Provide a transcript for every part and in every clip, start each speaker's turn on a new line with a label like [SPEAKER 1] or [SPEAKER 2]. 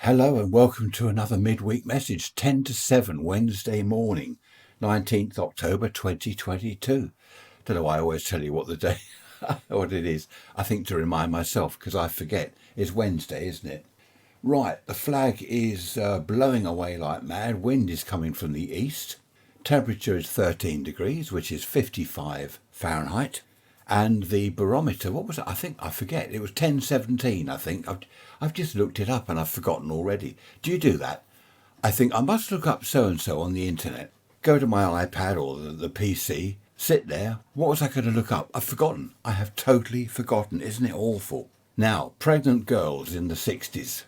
[SPEAKER 1] Hello and welcome to another Midweek Message, 10 to 7, Wednesday morning, 19th October 2022. Don't know why I always tell you what the day, what it is. I think to remind myself because I forget. It's Wednesday, isn't it? Right, the flag is blowing away like mad. Wind is coming from the east. Temperature is 13 degrees, which is 55 Fahrenheit. And the barometer, what was it? I forget. It was 1017, I think. I've just looked it up and I've forgotten already. Do you do that? I think I must look up so-and-so on the internet. Go to my iPad or the PC, sit there. What was I going to look up? I've forgotten. I have totally forgotten. Isn't it awful? Now, pregnant girls in the 60s.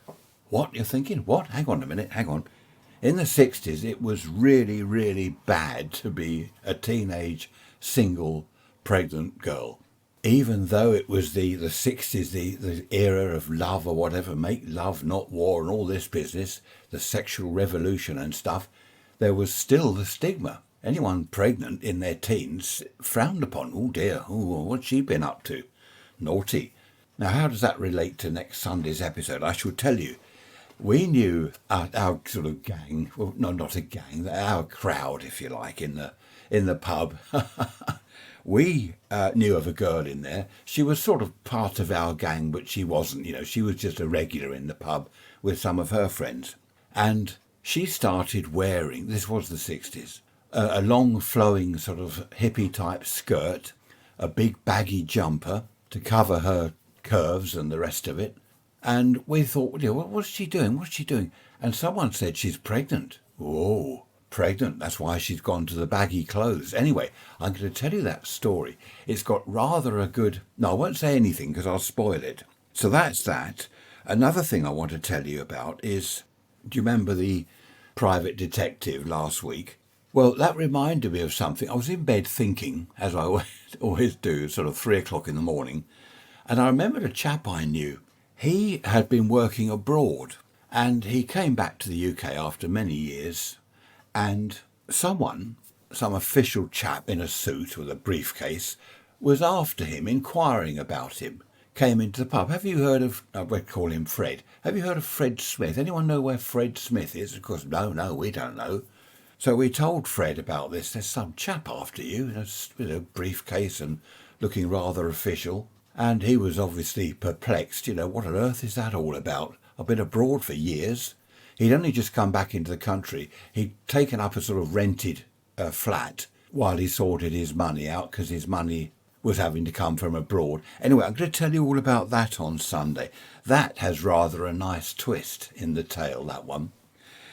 [SPEAKER 1] What? You're thinking? What? Hang on a minute. Hang on. In the 60s, it was really, really bad to be a teenage single pregnant girl. Even though it was the 60s, the era of love or whatever, make love, not war, and all this business, the sexual revolution and stuff, there was still the stigma. Anyone pregnant in their teens frowned upon. Oh dear, what's she been up to? Naughty. Now, how does that relate to next Sunday's episode? I shall tell you. We knew our sort of gang, well, no, not a gang, our crowd, if you like, in the pub. We knew of a girl in there. She was sort of part of our gang, but she wasn't. She was just a regular in the pub with some of her friends. And she started wearing, this was the 60s, a long flowing sort of hippie type skirt, a big baggy jumper to cover her curves and the rest of it. And we thought, what's she doing? What's she doing? And someone said she's pregnant. Oh, pregnant. That's why she's gone to the baggy clothes. Anyway, I'm going to tell you that story. It's got rather a good... No, I won't say anything because I'll spoil it. So that's that. Another thing I want to tell you about is, do you remember the private detective last week? Well, that reminded me of something. I was in bed thinking, as I always do, sort of 3 o'clock in the morning, and I remembered a chap I knew. He had been working abroad and he came back to the UK after many years, and some official chap in a suit with a briefcase was after him, inquiring about him, came into the pub. Have you heard of, we'd call him Fred. Have you heard of Fred Smith? Anyone know where Fred Smith is? Of course, no, we don't know. So we told Fred about this. There's some chap after you with a briefcase and looking rather official. And he was obviously perplexed. What on earth is that all about? I've been abroad for years. He'd only just come back into the country. He'd taken up a sort of rented flat while he sorted his money out because his money was having to come from abroad. Anyway, I'm going to tell you all about that on Sunday. That has rather a nice twist in the tale, that one.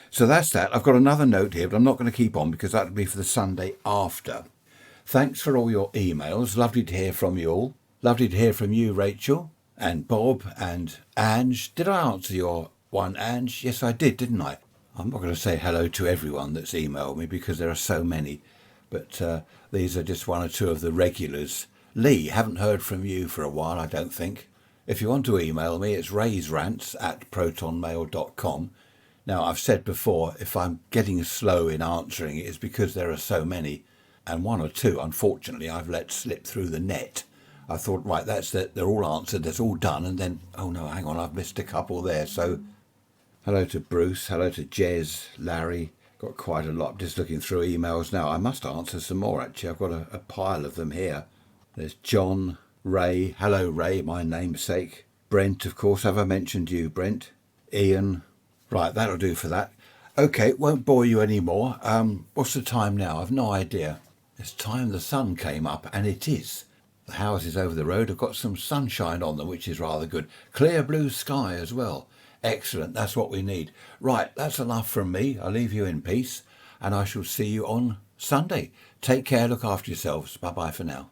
[SPEAKER 1] So that's that. I've got another note here, but I'm not going to keep on because that'll be for the Sunday after. Thanks for all your emails. Lovely to hear from you all. Lovely to hear from you, Rachel, and Bob, and Ange. Did I answer your one, Ange? Yes, I did, didn't I? I'm not going to say hello to everyone that's emailed me because there are so many, but these are just one or two of the regulars. Lee, haven't heard from you for a while, I don't think. If you want to email me, it's raysrants@protonmail.com. Now, I've said before, if I'm getting slow in answering it, it's because there are so many, and one or two, unfortunately, I've let slip through the net. I thought, right, that's it. They're all answered. That's all done. And then, oh no, hang on, I've missed a couple there. So, hello to Bruce. Hello to Jez, Larry. Got quite a lot. Just looking through emails now. I must answer some more, actually. I've got a pile of them here. There's John, Ray. Hello, Ray, my namesake. Brent, of course. Have I mentioned you, Brent? Ian. Right, that'll do for that. Okay, won't bore you anymore. What's the time now? I've no idea. It's time the sun came up, and it is. The houses over the road have got some sunshine on them, which is rather good. Clear blue sky as well. Excellent, that's what we need. Right, that's enough from me. I'll leave you in peace, and I shall see you on Sunday. Take care, look after yourselves. Bye-bye for now.